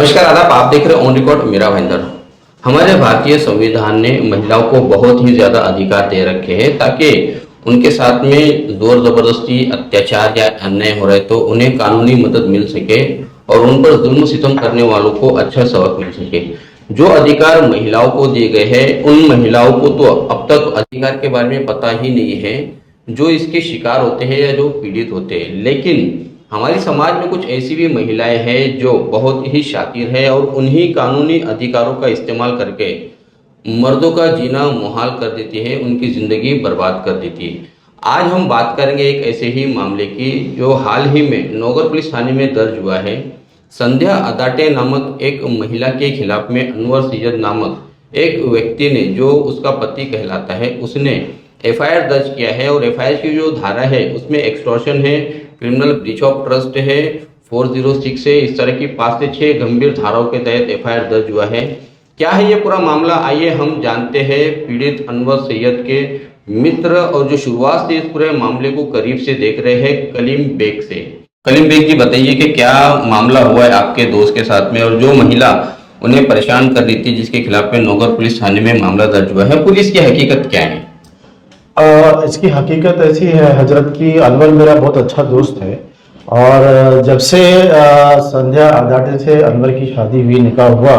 नमस्कार आदाब, आप देख रहे हैं ऑन रिकॉर्ड मेरा भाईंदर। हमारे भारतीय संविधान ने महिलाओं को बहुत ही ज्यादा अधिकार दे रखे हैं ताकि उनके साथ में जोर जबरदस्ती अत्याचार या अन्याय हो रहे तो उन्हें कानूनी मदद मिल सके और उन पर जुल्म सितम करने वालों को अच्छा सबक मिल सके। जो अधिकार महिलाओं को दिए गए हैं उन महिलाओं को तो अब तक अधिकार के बारे में पता ही नहीं है जो इसके शिकार होते हैं या जो पीड़ित होते हैं। लेकिन हमारी समाज में कुछ ऐसी भी महिलाएं हैं जो बहुत ही शातिर है और उन्हीं कानूनी अधिकारों का इस्तेमाल करके मर्दों का जीना मुहाल कर देती है, उनकी जिंदगी बर्बाद कर देती है। आज हम बात करेंगे एक ऐसे ही मामले की जो हाल ही में नौगर पुलिस थाने में दर्ज हुआ है। संध्या अदाटे नामक एक महिला के खिलाफ में अनवर सैयद नामक एक व्यक्ति ने, जो उसका पति कहलाता है, उसने एफआईआर दर्ज किया है और एफआईआर की जो धारा है उसमें एक्सटॉर्शन है, क्रिमिनल ब्रीच ऑफ ट्रस्ट है, 406 है। इस तरह की 5 से 6 गंभीर धाराओं के तहत एफआईआर दर्ज हुआ है। क्या है ये पूरा मामला, आइए हम जानते हैं पीड़ित अनवर सैयद के मित्र और जो शुरुआत से इस पूरे मामले को करीब से देख रहे हैं कलीम बेग से। कलीम बेग जी, बताइए कि क्या मामला हुआ है आपके दोस्त के साथ में और जो महिला उन्हें परेशान कर रही थी जिसके खिलाफ में नौगर पुलिस थाने में मामला दर्ज हुआ है, पुलिस की हकीकत क्या है? इसकी हकीकत ऐसी है हजरत की, अनवर मेरा बहुत अच्छा दोस्त है और जब से संध्या अदाटे से अनवर की शादी हुई, निकाह हुआ,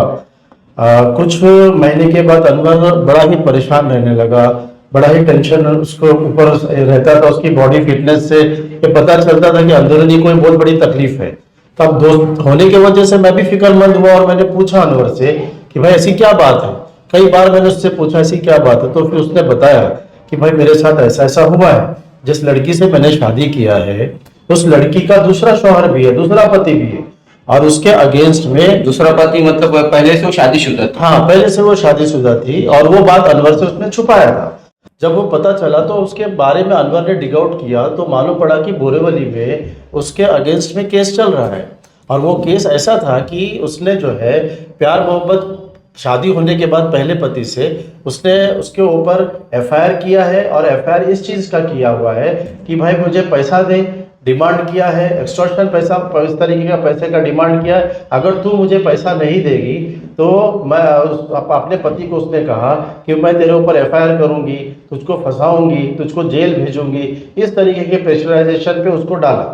कुछ महीने के बाद अनवर बड़ा ही परेशान रहने लगा, बड़ा ही टेंशन उसको ऊपर रहता था। उसकी बॉडी फिटनेस से ये पता चलता था कि अंदरूनी कोई बहुत बड़ी तकलीफ है। तब दोस्त होने की वजह से मैं भी फिक्रमंद हुआ और मैंने पूछा अनवर से कि भाई ऐसी क्या बात है। कई बार मैंने उससे पूछा ऐसी क्या बात है, तो फिर उसने बताया कि भाई मेरे साथ ऐसा ऐसा हुआ है। जिस लड़की से मैंने शादी किया है उस लड़की का दूसरा शौहर भी है, दूसरा पति भी है और उसके अगेंस्ट में दूसरा पति मतलब पहले से वो शादीशुदा था? हाँ, पहले से वो शादीशुदा थी और वो बात अनवर से उसने छुपाया था। जब वो पता चला तो उसके बारे में अनवर ने डिग आउट किया तो मालूम पड़ा कि बोरीवली में उसके अगेंस्ट में केस चल रहा है। और वो केस ऐसा था कि उसने जो है प्यार मोहब्बत, शादी होने के बाद पहले पति से उसने उसके ऊपर एफआईआर किया है और एफआईआर इस चीज़ का किया हुआ है कि भाई मुझे पैसा दे, डिमांड किया है, एक्सटॉर्शन पैसा, इस तरीके का पैसे का डिमांड किया है। अगर तू मुझे पैसा नहीं देगी तो मैं अपने पति को उसने कहा कि मैं तेरे ऊपर एफआईआर करूंगी, तुझको फंसाऊंगी, तुझको जेल भेजूंगी। इस तरीके के प्रेशराइजेशन पे उसको डाला।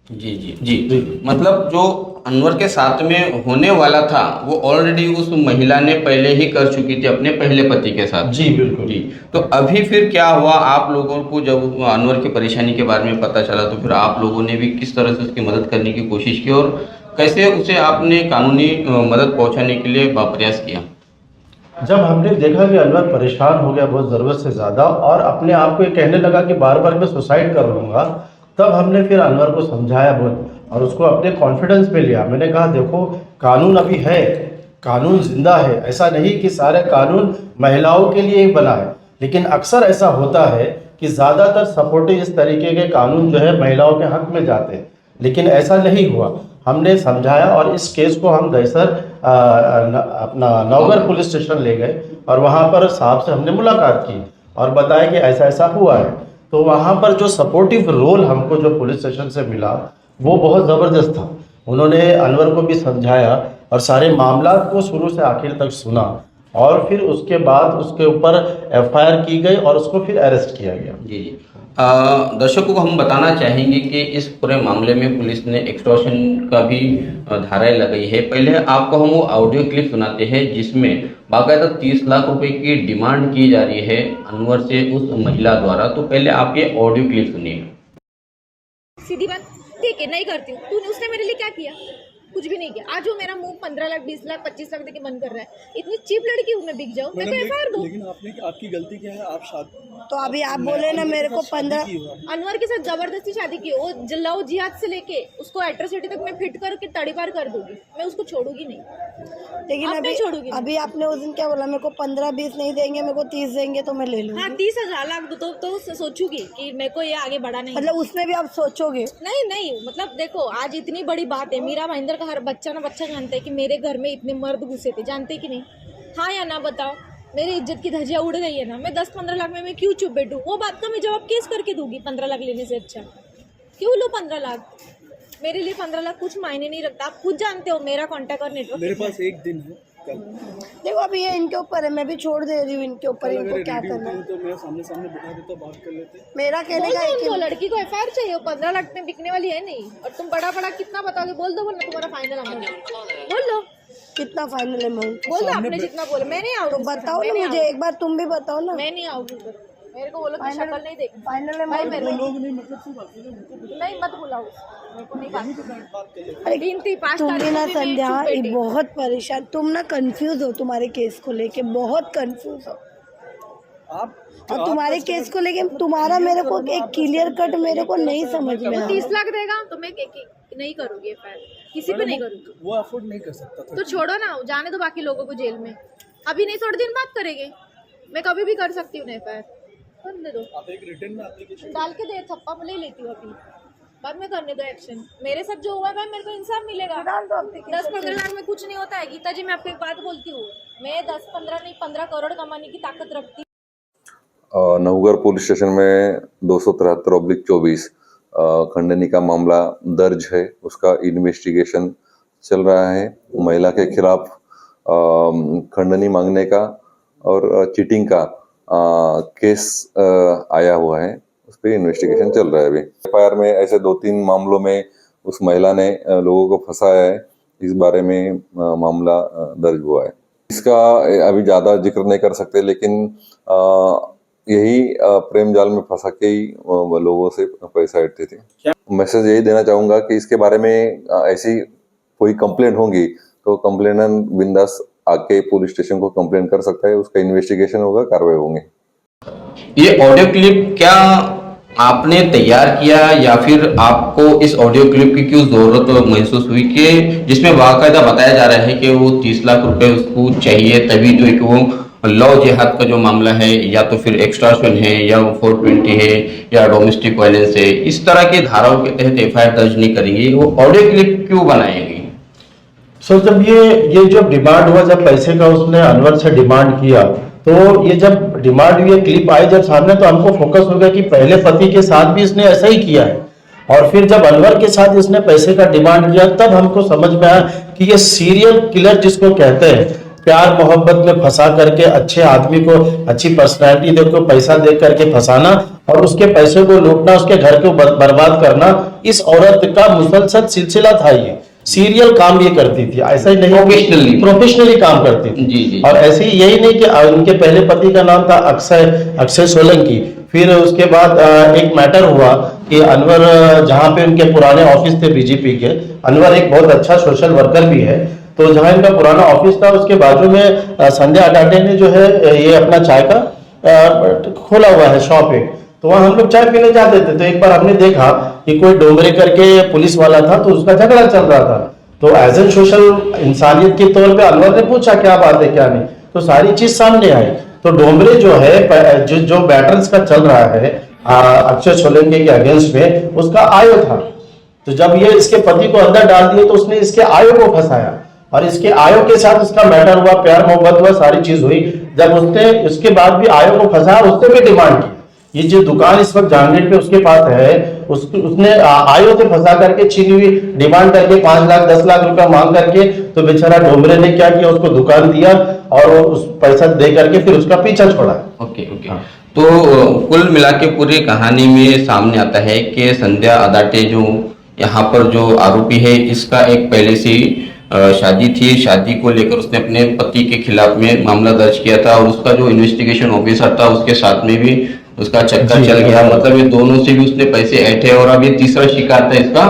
जी जी जी जी। मतलब जो अनवर के साथ में होने वाला था वो ऑलरेडी उस महिला ने पहले ही कर चुकी थी अपने पहले पति के साथ। जी बिल्कुल जी। तो अभी फिर क्या हुआ, आप लोगों को जब अनवर की परेशानी के बारे में पता चला तो फिर आप लोगों ने भी किस तरह से उसकी मदद करने की कोशिश की और कैसे उसे आपने कानूनी मदद पहुंचाने के लिए प्रयास किया? जब हमने देखा कि अनवर परेशान हो गया बहुत ज़रूरत से ज़्यादा और अपने आप को ये कहने लगा कि बार बार मैं सुसाइड कर लूँगा, तब हमने फिर अनवर को समझाया बहुत और उसको अपने कॉन्फिडेंस पे लिया। मैंने कहा देखो, कानून अभी है, कानून जिंदा है। ऐसा नहीं कि सारे कानून महिलाओं के लिए ही बना है, लेकिन अक्सर ऐसा होता है कि ज़्यादातर सपोर्टिव इस तरीके के कानून जो है महिलाओं के हक में जाते हैं, लेकिन ऐसा नहीं हुआ। हमने समझाया और इस केस को हम दहसर अपना नौगर पुलिस स्टेशन ले गए और वहाँ पर साहब से हमने मुलाकात की और बताया कि ऐसा ऐसा हुआ है। तो वहाँ पर जो सपोर्टिव रोल हमको जो पुलिस स्टेशन से मिला वो बहुत ज़बरदस्त था। उन्होंने अनवर को भी समझाया और सारे मामला को शुरू से आखिर तक सुना और फिर उसके बाद उसके ऊपर एफआईआर की गई और उसको फिर अरेस्ट किया गया। जी जी। दर्शकों को हम बताना चाहेंगे कि इस पूरे मामले में पुलिस ने एक्सटॉर्शन का भी धाराएं लगाई है। पहले आपको हम वो ऑडियो क्लिप सुनाते हैं जिसमें बाकायदा 30 लाख रुपए की डिमांड की जा रही है अनवर से उस महिला द्वारा। तो पहले आप ये ऑडियो क्लिप सुनिए। सीधी बात, ठीक है, नहीं करती हूँ। तूने उसने मेरे लिए क्या किया? कुछ भी नहीं किया। आज वो मेरा मुंह 15 लाख, 20 लाख, 25 लाख देके मन कर रहा है। इतनी चीप लड़की हूँ मैं, बिक जाऊँ? मैं तो एफआईआर दूँ। लेकिन आपकी गलती क्या है? आप शादी तो अभी आप बोले ना मेरे को 15 अनवर के साथ जबरदस्ती शादी की। वो लव जिहाद से लेके उसको एट्रोसिटी तक मैं फिट करके तड़ीपार कर दूंगी। मैं उसको छोड़ूंगी नहीं, लेकिन अब नहीं छोड़ूंगी। अभी आपने उस दिन क्या बोला, मेरे को 15-20 नहीं देंगे, मेरे को 30 देंगे तो मैं ले लूंगी। हाँ, 30,000 लाख तो सोचूंगी कि मेरे को ये आगे बढ़ा नहीं। मतलब उसमें भी आप सोचोगे? नहीं, मतलब देखो, आज इतनी बड़ी बात है। मीरा भाईंदर का हर बच्चा ना बच्चा जानता है कि मेरे घर में इतने मर्द घुसे थे, जानते कि नहीं? हाँ या ना बताओ? मेरी इज्जत की धज्जियां उड़ गई है ना। मैं 10-15 लाख में मैं क्यों चुप बैठूं? वो बात का मैं जवाब केस करके दूंगी। 15 लाख लेने से अच्छा क्यों लो 15 लाख? मेरे लिए 15 लाख कुछ मायने नहीं रखता। आप खुद जानते हो मेरा कॉन्टैक्ट और नेटवर्क। मेरे पास एक दिन है कल। देखो अभी ये इनके ऊपर है, मैं भी छोड़ दे रही हूँ इनके ऊपर, इनको अगर क्या रेडी करना होती है। हूँ तो मैं सामने सामने बिठा देता, बात कर लेते। मेरा कहने का बोल एक दो ही- लड़की को एफआईआर चाहिए, 15 लाख में बिकने वाली है नहीं। और तुम बड़ा बड़ा कितना बताओगे? बोल दो बोलना तुम्हारा फाइनल अमाउंट बोल लो, कितना फाइनल अमाउंट बोल दो आपने जितना बोला। मैं नहीं आऊंगी, बताओ ना मुझे, एक बार तुम भी बताओ ना। मैं नहीं आऊंगी उधर। मेरे को बोलो कि शक्ल नहीं देख। फाइनल भाई अमाउंट मेरे को लोग नहीं मतलब सिर्फ अकेले उनको नहीं मत बुलाओ, मेरे को नहीं बात बात कर लेते। गिनती 5 तुम भी ना तारीख को भी मैं संध्या चुप बैठी। बहुत परेशान, तुम ना कंफ्यूज हो, तुम्हारे केस को लेके बहुत कंफ्यूज हो। आप और तुम्हारे केस को लेके तुम्हारा मेरे को एक क्लियर कट मेरे को नहीं समझ में वो आ 30 लाख देगा तो मैं नहीं करूंगी एफआईआर, किसी पे नहीं करूंगी। वो अफोर्ड नहीं कर सकता था। तो छोड़ो ना, जाने दो बाकी लोगों को जेल में। अभी नहीं, थोड़े दिन बाद करेंगे। मैं कभी भी कर सकती हूँ एफआईआर, करने दो। आप एक रिटर्न में एप्लीकेशन डाल के दे, थप्पा ले लेती हूँ अभी, बाद में करने दो एक्शन। मेरे साथ जो हुआ है भाई, मेरे को इंसाफ मिलेगा। 10-15 लाख में कुछ नहीं होता है। गीता जी मैं आपको एक बात बोलती हूँ, मैं 10-15 नहीं 15 करोड़ कमाने की ताकत रखती। नवगढ़ पुलिस स्टेशन में 273/24 खंडनी का मामला दर्ज है। उसका इन्वेस्टिगेशन चल रहा है। महिला के खिलाफ खंडनी मांगने का और चीटिंग का केस आया हुआ है। उस पर इन्वेस्टिगेशन चल रहा है। अभी एफआईआर में ऐसे 2-3 मामलों में उस महिला ने लोगों को फंसाया है। इस बारे में मामला दर्ज हुआ है। इसका अभी ज़्यादा जिक्र नहीं कर सकते, लेकिन यही प्रेम जाल में फंसा के ही लोगों से पैसा ऐंठते थे। मैसेज यही देना चाहूँगा कि इसके बारे में ऐसी कोई कंप्लेंट होगी तो कंप्लेनेंट बिंदास आके पुलिस स्टेशन को कंप्लेन कर सकता है। उसका इन्वेस्टिगेशन होगा, कार्रवाई होंगे। ये ऑडियो क्लिप क्या आपने तैयार किया या फिर आपको इस ऑडियो क्लिप की क्यों जरूरत महसूस हुई कि जिसमें बाकायदा बताया जा रहा है कि वो 30 लाख रुपए उसको चाहिए, तभी जो एक वो लव जिहाद का जो मामला है या तो फिर एक्सटॉर्शन है या 420 है या डोमेस्टिक वायलेंस है, इस तरह के धाराओं के तहत एफआईआर दर्ज नहीं करेंगे, वो ऑडियो क्लिप क्यों बनाएंगे? सो जब ये जो डिमांड हुआ, जब पैसे का उसने अनवर से डिमांड किया, तो ये जब डिमांड हुई, क्लिप आई जब सामने, तो हमको फोकस हो गया कि पहले पति के साथ भी इसने ऐसा ही किया है। और फिर जब अनवर के साथ इसने पैसे का डिमांड किया, तब हमको समझ में आया कि ये सीरियल किलर जिसको कहते हैं, प्यार मोहब्बत में फंसा करके अच्छे आदमी को, अच्छी पर्सनैलिटी देखो, पैसा दे करके फंसाना और उसके पैसे को लूटना, उसके घर को बर्बाद करना, इस औरत का मुसलसल सिलसिला था। ये सीरियल काम ये करती थी, ऐसा ही नहीं प्रोफेशनली काम करती थी। जी। और ऐसे ही यही नहीं कि उनके पहले पति का नाम था अक्षय सोलंकी। फिर उसके बाद एक मैटर हुआ कि अनवर, जहाँ पे उनके पुराने ऑफिस थे बीजेपी के, अनवर एक बहुत अच्छा सोशल वर्कर भी है, तो जहाँ इनका पुराना ऑफिस था उसके बाजू में संध्या अडाटे ने जो है ये अपना चाय का खोला हुआ है शॉप है, तो वहाँ हम लोग चाय पीने जाते थे। तो एक बार हमने देखा कि कोई डोमरे करके पुलिस वाला था, तो उसका झगड़ा चल रहा था। तो एज ए सोशल इंसानियत के तौर पे अनवर ने पूछा क्या बात है क्या नहीं, तो सारी चीज सामने आई। तो डोमरे जो है जो बैटर्स का चल रहा है अक्षय सोलंकी के अगेंस्ट में, उसका आयो था। तो जब ये इसके पति को अंदर डाल दिए तो उसने इसके आयो को फंसाया और इसके आयो के साथ उसका मैटर हुआ, प्यार मोहब्बत हुआ, सारी चीज हुई। जब उसने उसके बाद भी आयो को फंसाया, उसने भी डिमांड की। ये जो दुकान इस वक्त जहांगीर पे उसके पास है, उसने आयो से फंसा करके छीनी हुई डिमांड करके 5 लाख 10 लाख रुपया मांग करके, तो बेचारा डोमरे ने क्या किया, उसको दुकान दिया और उस पैसा दे करके फिर उसका पीछा छोड़ा। ओके। तो कुल मिला के पूरी कहानी में सामने आता है कि संध्या अदाटे जो यहाँ पर जो आरोपी है, इसका एक पहले से शादी थी। शादी को लेकर उसने अपने पति के खिलाफ में मामला दर्ज किया था और उसका जो इन्वेस्टिगेशन ऑफिसर था उसके साथ में भी उसका चक्कर चल गया। मतलब ये दोनों से भी उसने पैसे ऐंठे और अब ये तीसरा शिकार था इसका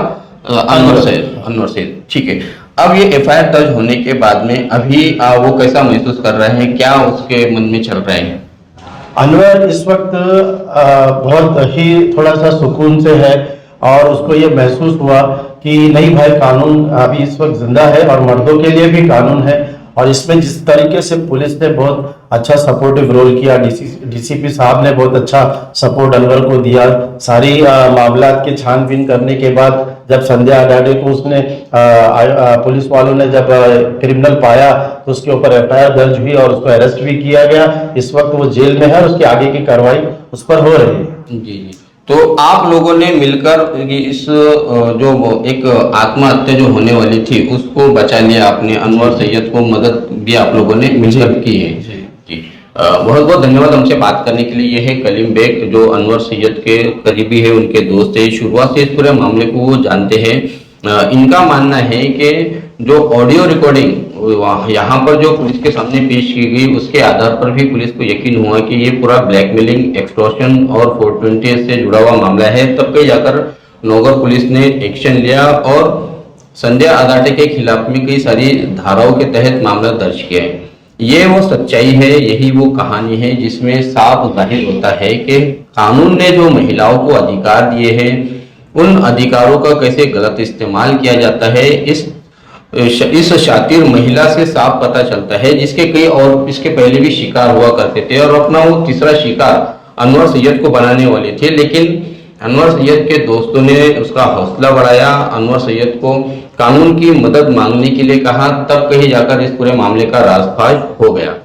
अनवर से। ठीक है, अब ये एफआईआर दर्ज होने के बाद में अभी वो कैसा महसूस कर रहा है, क्या उसके मन में चल रहा है? अनवर इस वक्त बहुत ही थोड़ा सा सुकून से है और उसको ये महसूस हुआ कि नहीं भाई, कानून अभी इस वक्त जिंदा है और मर्दों के लिए भी कानून है। और इसमें जिस तरीके से पुलिस ने बहुत अच्छा सपोर्टिव रोल किया, डीसीपी साहब ने बहुत अच्छा सपोर्ट अनवर को दिया। सारी मामला की छानबीन करने के बाद जब संध्या अडाटे को उसने पुलिस वालों ने जब क्रिमिनल पाया तो उसके ऊपर एफआईआर दर्ज हुई और उसको अरेस्ट भी किया गया। इस वक्त वो जेल में है और उसकी आगे की कार्रवाई उस पर हो रही है। जी। तो आप लोगों ने मिलकर इस जो वो एक आत्महत्या जो होने वाली थी उसको बचा लिया आपने, अनवर सैयद को मदद भी आप लोगों ने मिलकर की है। जी बहुत बहुत धन्यवाद हमसे बात करने के लिए। ये है कलीम बेग जो अनवर सैयद के करीबी है, उनके दोस्त है, शुरुआत से इस पूरे मामले को वो जानते हैं। इनका मानना है कि जो ऑडियो रिकॉर्डिंग यहाँ पर जो पुलिस के सामने पेश की गई उसके आधार पर भी पुलिस को यकीन हुआ कि ये पूरा ब्लैकमेलिंग, एक्सटॉर्शन और 420 से जुड़ा हुआ मामला है। तब कहीं जाकर नौगर पुलिस ने एक्शन लिया और संध्या आदाटे के खिलाफ में कई सारी धाराओं के तहत मामला दर्ज किया है। ये वो सच्चाई है, यही वो कहानी है जिसमें साफ जाहिर होता है कि कानून ने जो महिलाओं को अधिकार दिए हैं उन अधिकारों का कैसे गलत इस्तेमाल किया जाता है। इस शातिर महिला से साफ पता चलता है, जिसके कई और इसके पहले भी शिकार हुआ करते थे और अपना वो तीसरा शिकार अनवर सैयद को बनाने वाले थे। लेकिन अनवर सैयद के दोस्तों ने उसका हौसला बढ़ाया, अनवर सैयद को कानून की मदद मांगने के लिए कहा, तब कहीं जाकर इस पूरे मामले का राजफाज हो गया।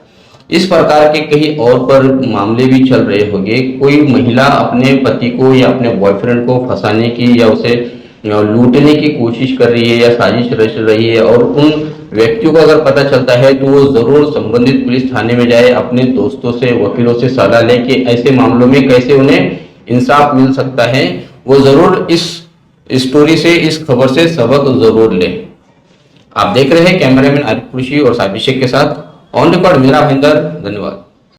इस प्रकार के कहीं और पर मामले भी चल रहे होंगे। कोई महिला अपने पति को या अपने बॉयफ्रेंड को फंसाने की या उसे लूटने की कोशिश कर रही है या साजिश रच रही है और उन व्यक्तियों को अगर पता चलता है तो वो जरूर संबंधित पुलिस थाने में जाए, अपने दोस्तों से, वकीलों से सलाह ले कि ऐसे मामलों में कैसे उन्हें इंसाफ मिल सकता है। वो जरूर इस स्टोरी से, इस खबर से सबक जरूर ले। आप देख रहे हैं कैमरामैन आरिफ कुरैशी और साबिर शेख के साथ ऑन रिकॉर्ड मेरा भाईंदर। धन्यवाद।